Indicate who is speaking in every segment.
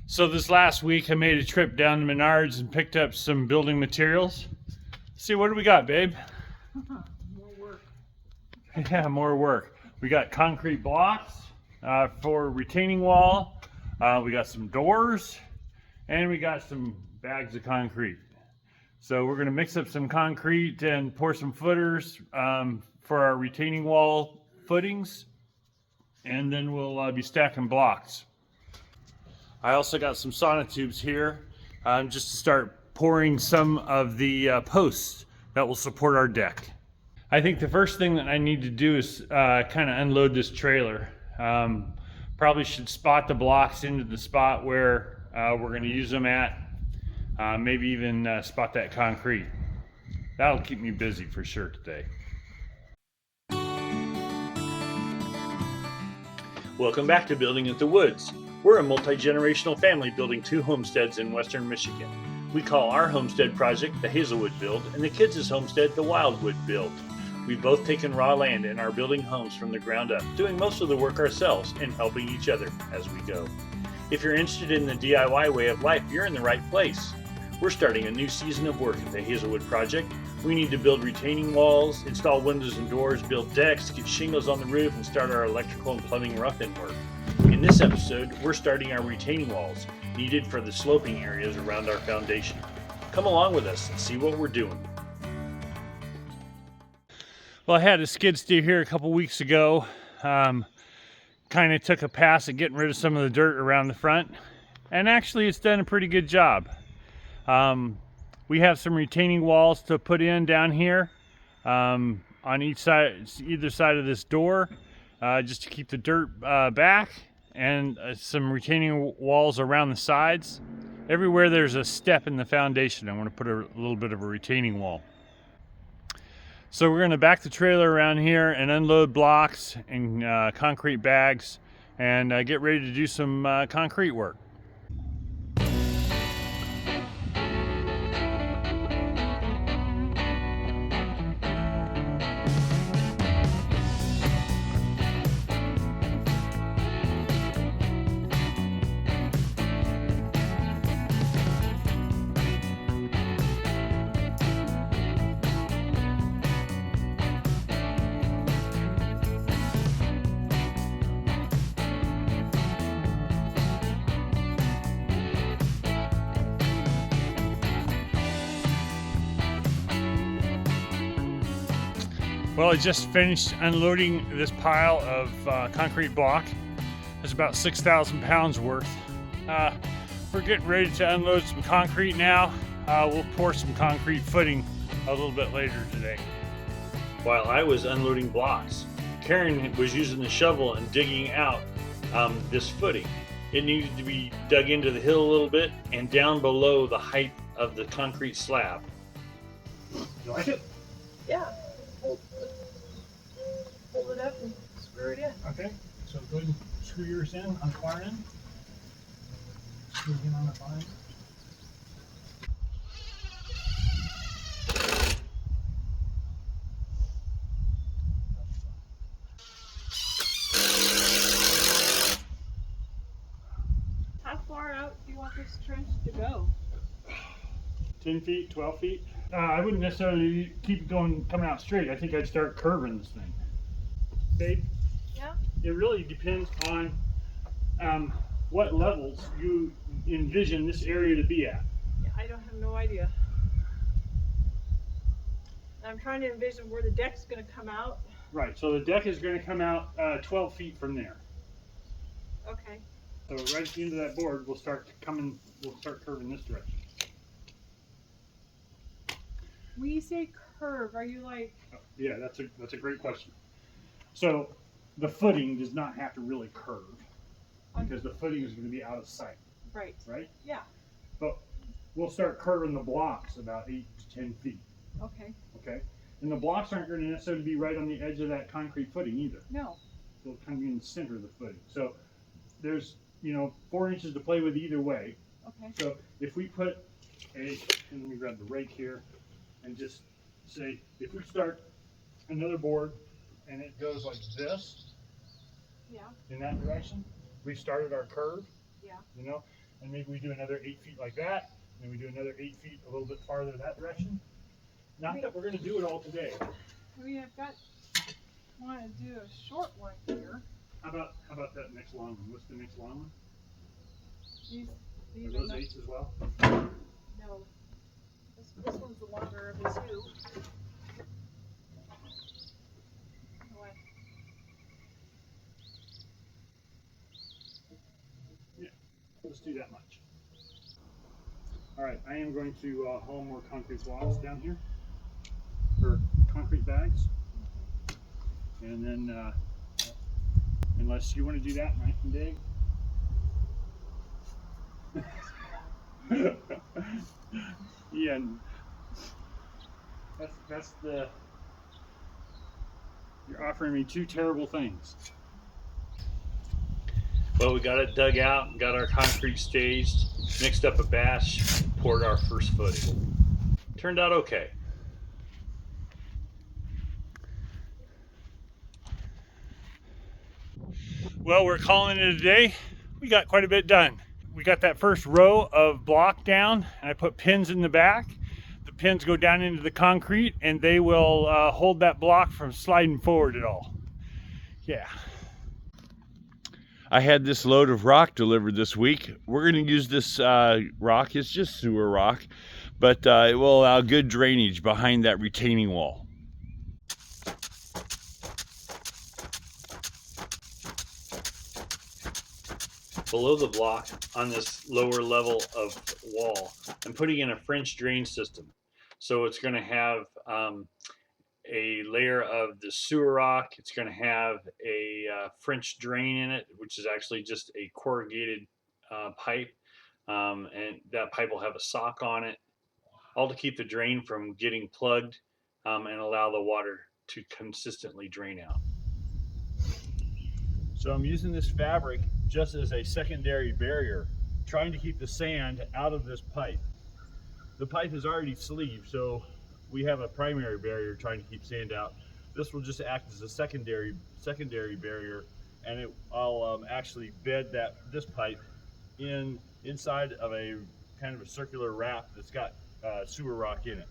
Speaker 1: So this last week I made a trip down to Menards and picked up some building materials. Let's see, what do we got, babe?
Speaker 2: More work.
Speaker 1: Yeah, more work. We got concrete blocks for retaining wall. We got some doors, and we got some bags of concrete. So we're going to mix up some concrete and pour some footers for our retaining wall footings, and then we'll be stacking blocks. I also got some sonotubes here just to start pouring some of the posts that will support our deck. I think the first thing that I need to do is kind of unload this trailer. Probably should spot the blocks into the spot where we're going to use them at. Maybe even spot that concrete. That'll keep me busy for sure today. Welcome back to Building at the Woods. We're a multi-generational family building 2 homesteads in western Michigan. We call our homestead project the Hazelwood build and the kids' homestead the Wildwood build. We've both taken raw land and are building homes from the ground up, doing most of the work ourselves and helping each other as we go. If you're interested in the DIY way of life, you're in the right place. We're starting a new season of work at the Hazelwood project. We need to build retaining walls, install windows and doors, build decks, get shingles on the roof, and start our electrical and plumbing rough-in work. In this episode, we're starting our retaining walls, needed for the sloping areas around our foundation. Come along with us and see what we're doing. Well, I had a skid steer here a couple weeks ago. Kind of took a pass at getting rid of some of the dirt around the front, and actually it's done a pretty good job. We have some retaining walls to put in down here on either side of this door, just to keep the dirt back, and some retaining walls around the sides. Everywhere there's a step in the foundation, I want to put a little bit of a retaining wall. So we're going to back the trailer around here and unload blocks and concrete bags and get ready to do some concrete work. Well, I just finished unloading this pile of concrete block. It's about 6,000 pounds worth. We're getting ready to unload some concrete now. We'll pour some concrete footing a little bit later today. While I was unloading blocks, Karen was using the shovel and digging out this footing. It needed to be dug into the hill a little bit and down below the height of the concrete slab. You like it?
Speaker 2: Yeah. Hold it up and screw it in.
Speaker 1: Okay, so go ahead and screw yours in on the far end. Screw it in on the far end.
Speaker 2: How far out do you want this trench to go?
Speaker 1: 10 feet, 12 feet. I wouldn't necessarily keep it going, coming out straight. I think I'd start curving this thing. Babe?
Speaker 2: Yeah?
Speaker 1: It really depends on what levels you envision this area to be at.
Speaker 2: Yeah, I don't have no idea. I'm trying to envision where the deck's going to come out.
Speaker 1: Right, so the deck is going to come out 12 feet from there.
Speaker 2: Okay.
Speaker 1: So right at the end of that board, we'll start curving this direction.
Speaker 2: When you say curve, are you like...
Speaker 1: Oh, yeah, that's a great question. So the footing does not have to really curve because the footing is going to be out of sight.
Speaker 2: Right.
Speaker 1: Right?
Speaker 2: Yeah.
Speaker 1: But we'll start curving the blocks about 8 to 10 feet.
Speaker 2: Okay.
Speaker 1: Okay? And the blocks aren't going to necessarily be right on the edge of that concrete footing either.
Speaker 2: No.
Speaker 1: They'll kind of be in the center of the footing. So there's, 4 inches to play with either way.
Speaker 2: Okay.
Speaker 1: So if we put let me grab the rake here and just say, if we start another board and it goes like this,
Speaker 2: Yeah.
Speaker 1: in that direction, we started our curve,
Speaker 2: Yeah.
Speaker 1: and maybe we do another 8 feet like that, and then we do another 8 feet a little bit farther that direction. Not that we're going to do it all today.
Speaker 2: We have got, want to do a short one here.
Speaker 1: How about that next long one? What's the next long one?
Speaker 2: These
Speaker 1: Are
Speaker 2: are
Speaker 1: those 8s as well?
Speaker 2: no. This one's the longer of the two. What?
Speaker 1: Yeah, let's do that much. All right, I am going to haul more concrete blocks down here, or concrete bags, and then unless you want to do that, and I can dig. Yeah, that's the. You're offering me two terrible things. Well, we got it dug out, got our concrete staged, mixed up a batch, poured our first footing. Turned out okay. Well, we're calling it a day. We got quite a bit done. We got that first row of block down, and I put pins in the back. The pins go down into the concrete, and they will hold that block from sliding forward at all. Yeah. I had this load of rock delivered this week. We're going to use this rock. It's just sewer rock, but it will allow good drainage behind that retaining wall. Below the block on this lower level of wall, I'm putting in a French drain system. So it's going to have a layer of the sewer rock. It's going to have a French drain in it, which is actually just a corrugated pipe. And that pipe will have a sock on it, all to keep the drain from getting plugged and allow the water to consistently drain out. So I'm using this fabric just as a secondary barrier, trying to keep the sand out of this pipe. The pipe is already sleeved, so we have a primary barrier trying to keep sand out. This will just act as a secondary barrier, and I'll actually bed this pipe inside of a kind of a circular wrap that's got sewer rock in it.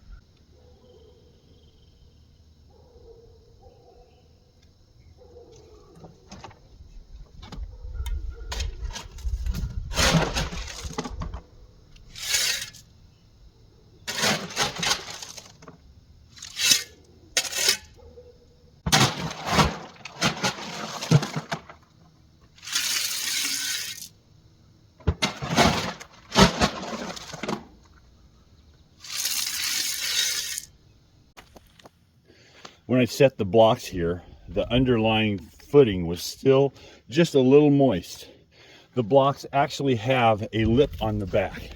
Speaker 1: When I set the blocks here, the underlying footing was still just a little moist. The blocks actually have a lip on the back.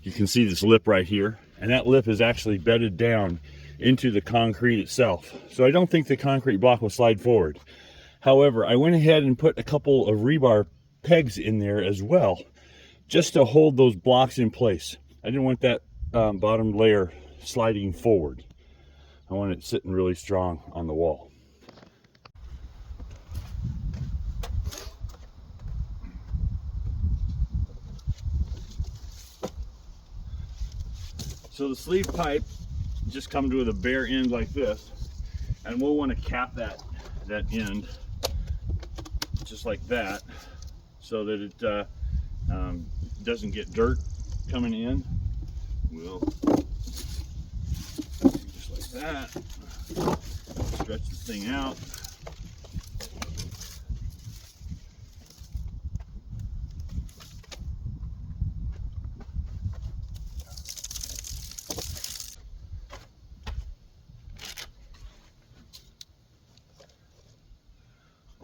Speaker 1: You can see this lip right here, and that lip is actually bedded down into the concrete itself. So I don't think the concrete block will slide forward. However, I went ahead and put a couple of rebar pegs in there as well, just to hold those blocks in place. I didn't want that bottom layer sliding forward. I want it sitting really strong on the wall. So the sleeve pipe just comes with a bare end like this, and we'll want to cap that end just like that, so that it doesn't get dirt coming in. We'll just like that, stretch the thing out.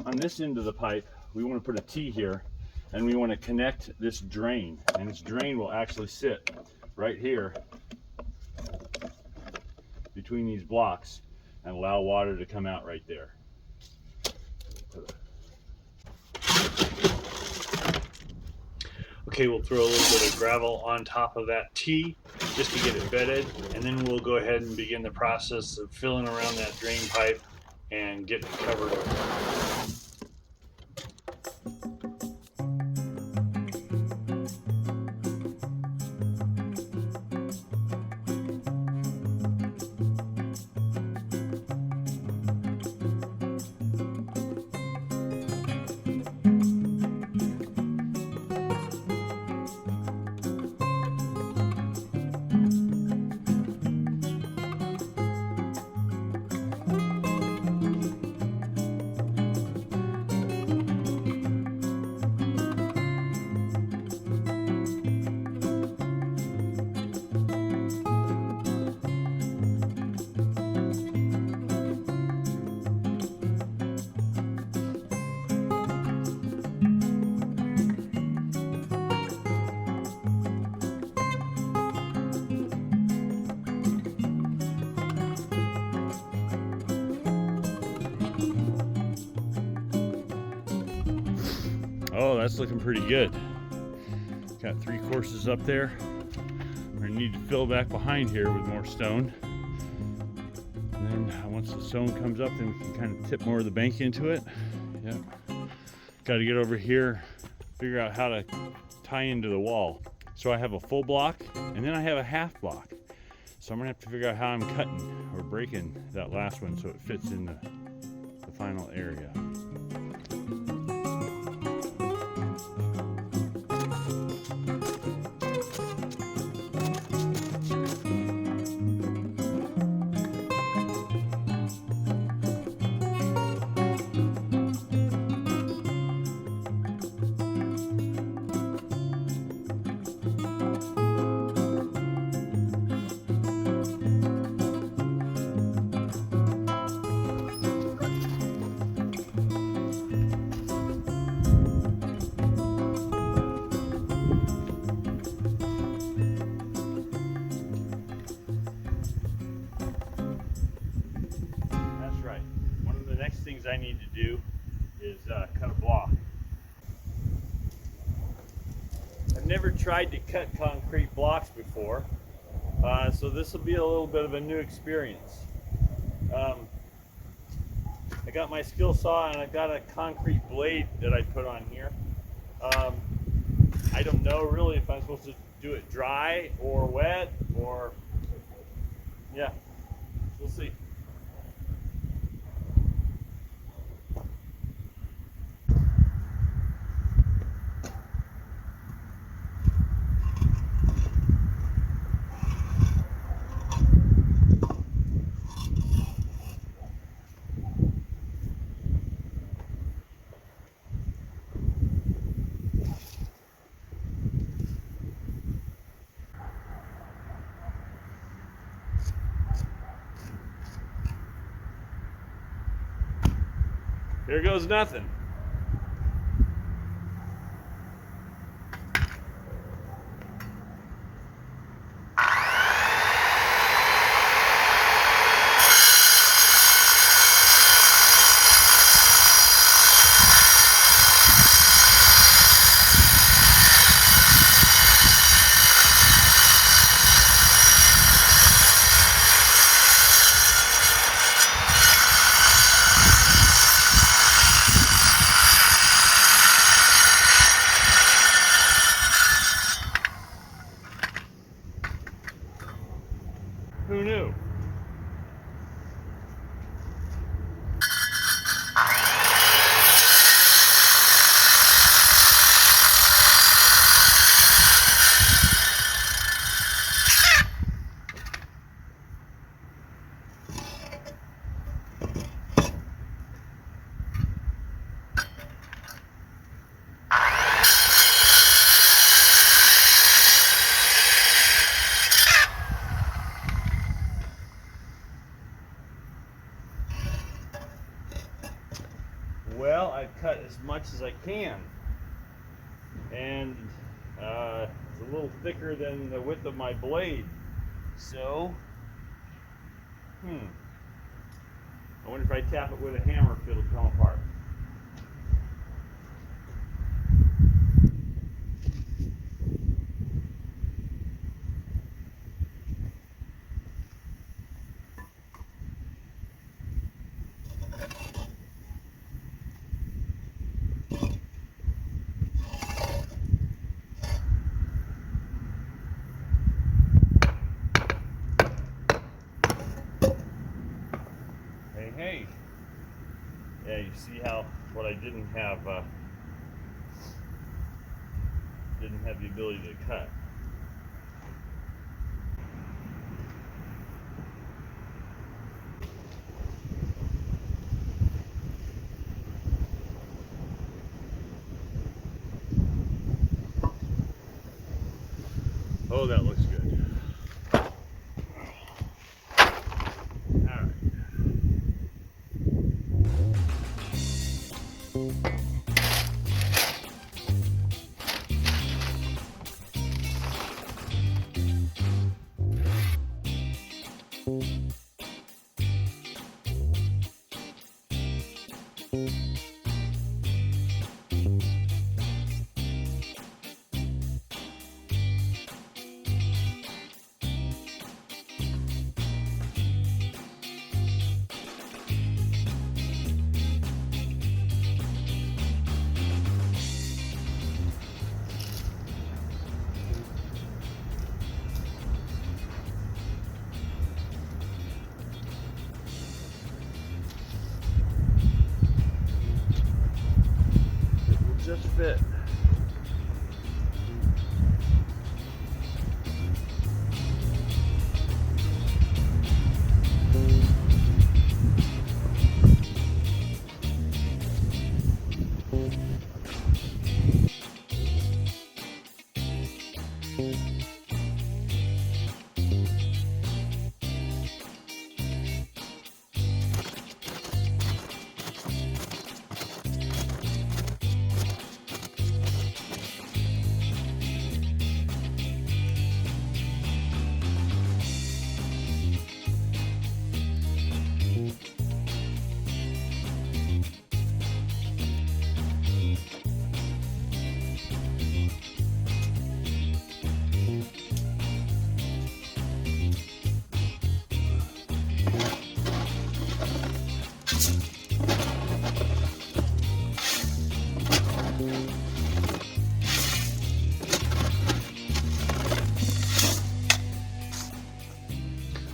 Speaker 1: On this end of the pipe, we want to put a T here, and we want to connect this drain, and this drain will actually sit right here between these blocks and allow water to come out right there. Okay, we'll throw a little bit of gravel on top of that T just to get it bedded, and then we'll go ahead and begin the process of filling around that drain pipe and getting it covered over. that's looking pretty good. Got 3 courses up there. We're gonna need to fill back behind here with more stone. And then once the stone comes up, then we can kind of tip more of the bank into it. Yep. Got to get over here, figure out how to tie into the wall. So I have a full block, and then I have a half block. So I'm gonna have to figure out how I'm cutting or breaking that last one so it fits in the final area. Things I need to do is cut a block. I've never tried to cut concrete blocks before, so this will be a little bit of a new experience. I got my skill saw and I've got a concrete blade that I put on here. I don't know really if I'm supposed to do it dry or wet or, yeah, we'll see. Here goes nothing. Who knew? Well, I've cut as much as I can, and it's a little thicker than the width of my blade, so I wonder if I tap it with a hammer if it'll come apart. Hey, yeah, you see how what I didn't have the ability to cut. Oh, that looks good. just fit.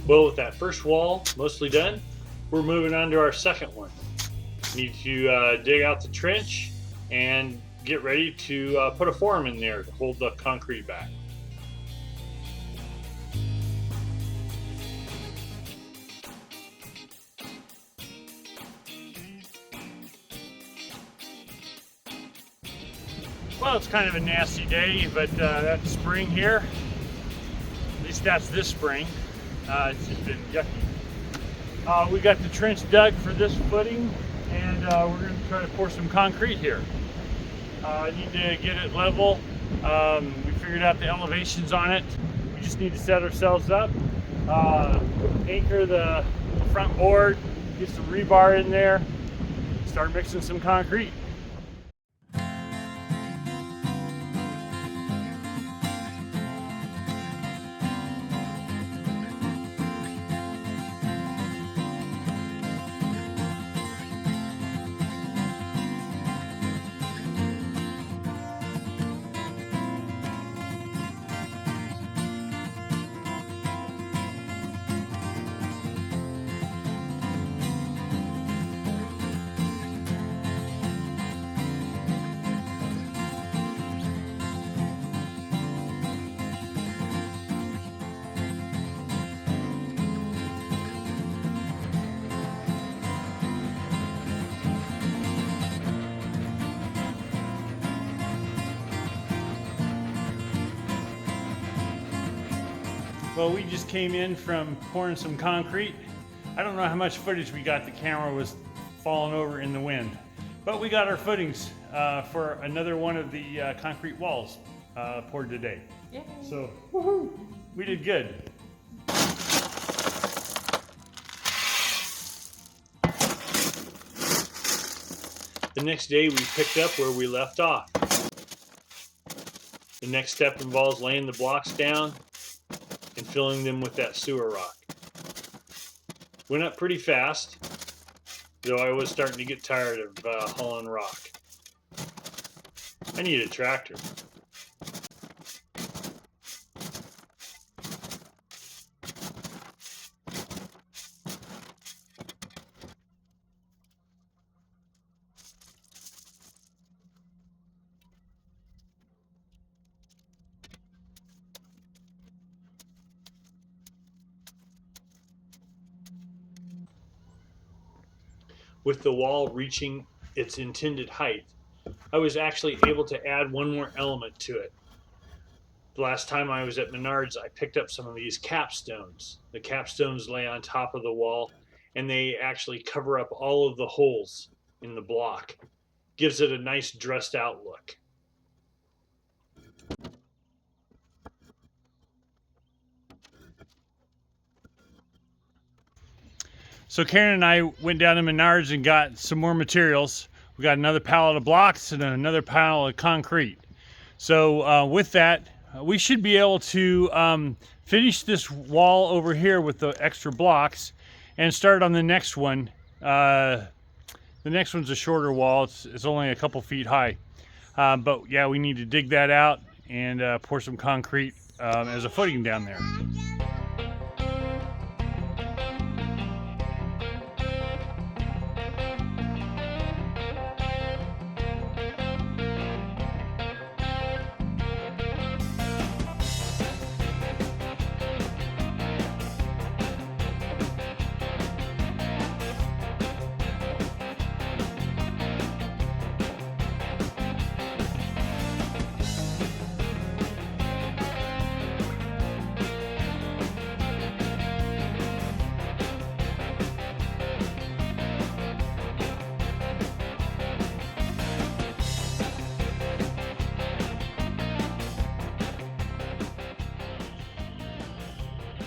Speaker 1: Well, with that first wall mostly done, we're moving on to our second one. Need to dig out the trench and get ready to put a form in there to hold the concrete back. Well, it's kind of a nasty day, but that's spring here. At least that's this spring. It's just been yucky. We got the trench dug for this footing, and we're going to try to pour some concrete here. I need to get it level. We figured out the elevations on it. We just need to set ourselves up, anchor the front board, get some rebar in there, start mixing some concrete. Well, we just came in from pouring some concrete. I don't know how much footage we got. The camera was falling over in the wind. But we got our footings for another one of the concrete walls poured today. Yay. So, woohoo, we did good. The next day we picked up where we left off. The next step involves laying the blocks down and filling them with that sewer rock. Went up pretty fast, though I was starting to get tired of hauling rock. I need a tractor. With the wall reaching its intended height, I was actually able to add one more element to it. The last time I was at Menards, I picked up some of these capstones. The capstones lay on top of the wall, and they actually cover up all of the holes in the block. Gives it a nice dressed out look. So Karen and I went down to Menards and got some more materials. We got another pallet of blocks and another pallet of concrete. So with that, we should be able to finish this wall over here with the extra blocks and start on the next one. The next one's a shorter wall. It's only a couple feet high. But yeah, we need to dig that out and pour some concrete as a footing down there.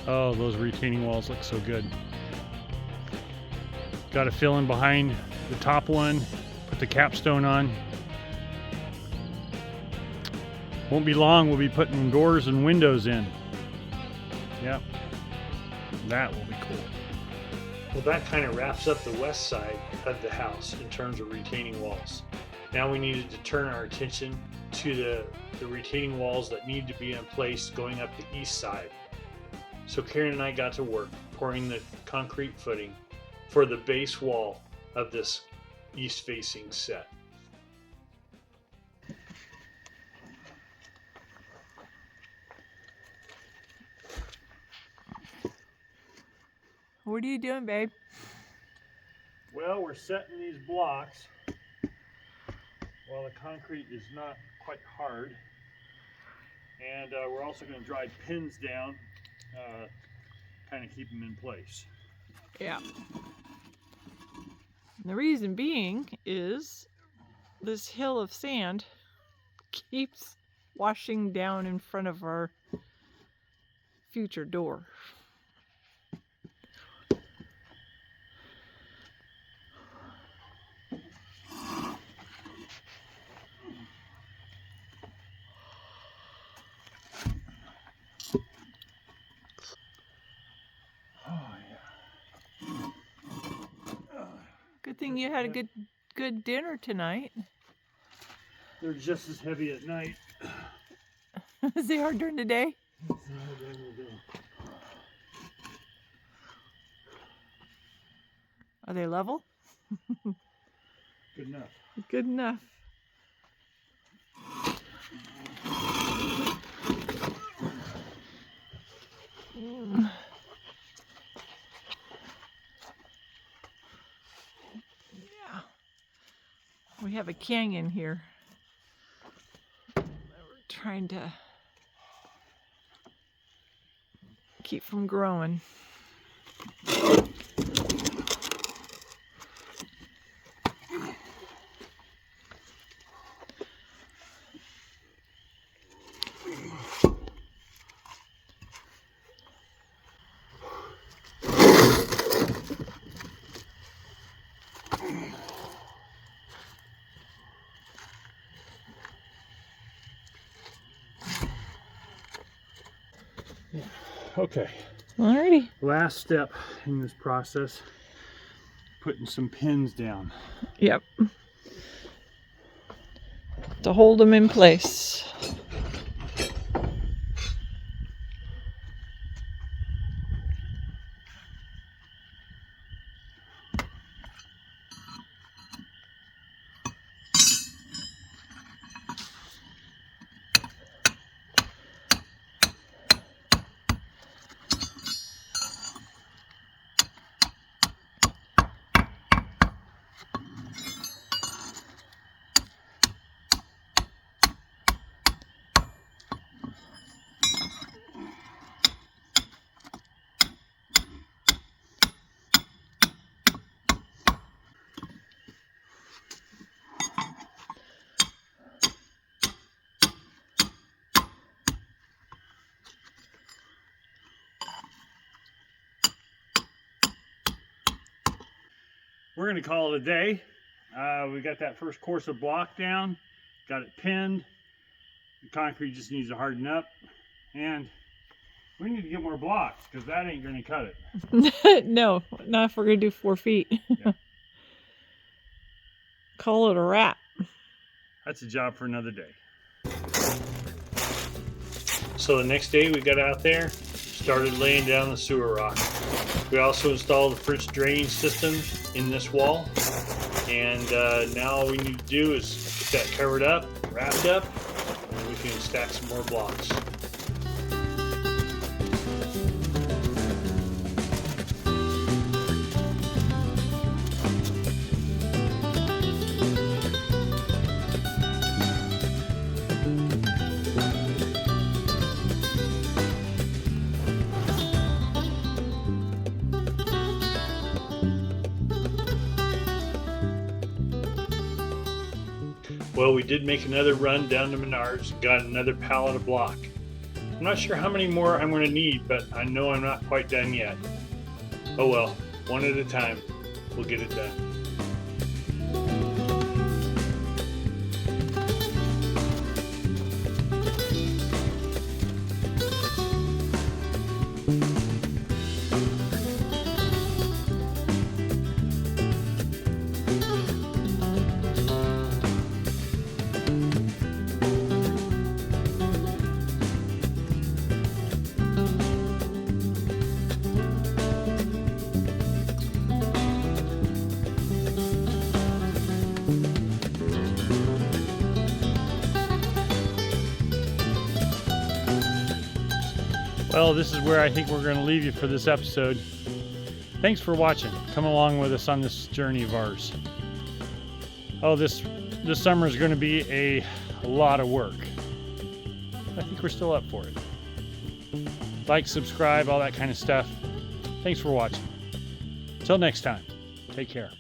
Speaker 1: Oh, those retaining walls look so good. Got to fill in behind the top one, put the capstone on. Won't be long, we'll be putting doors and windows in. Yep, that will be cool. Well, that kind of wraps up the west side of the house in terms of retaining walls. Now we needed to turn our attention to the retaining walls that need to be in place going up the east side. So Karen and I got to work pouring the concrete footing for the base wall of this east facing set.
Speaker 2: What are you doing, babe?
Speaker 1: Well, we're setting these blocks while the concrete is not quite hard. And we're also going to drive pins down, kind of keep them in place.
Speaker 2: Yeah. The reason being is this hill of sand keeps washing down in front of our future door. Good thing you had a good dinner tonight.
Speaker 1: They're just as heavy at night.
Speaker 2: Is they hard during the day? Are they level?
Speaker 1: Good enough.
Speaker 2: Good enough. Yeah. We have a canyon here. We're trying to keep from growing.
Speaker 1: Okay.
Speaker 2: Alrighty.
Speaker 1: Last step in this process, putting some pins down.
Speaker 2: Yep. To hold them in place.
Speaker 1: We're going to call it a day. We got that first course of block down, got it pinned. The concrete just needs to harden up, and we need to get more blocks because that ain't going to cut it.
Speaker 2: No, not if we're going to do 4 feet.
Speaker 1: Yeah.
Speaker 2: Call it a wrap.
Speaker 1: That's a job for another day. So the next day we got out there, started laying down the sewer rock. We also installed the first drainage system in this wall, and now all we need to do is get that covered up, wrapped up, and we can stack some more blocks. Well, we did make another run down to Menards, got another pallet of block. I'm not sure how many more I'm going to need, but I know I'm not quite done yet. Oh well, one at a time. We'll get it done. Well, this is where I think we're going to leave you for this episode. Thanks for watching. Come along with us on this journey of ours. Oh, this summer is going to be a lot of work. I think we're still up for it. Like, subscribe, all that kind of stuff. Thanks for watching. Till next time, take care.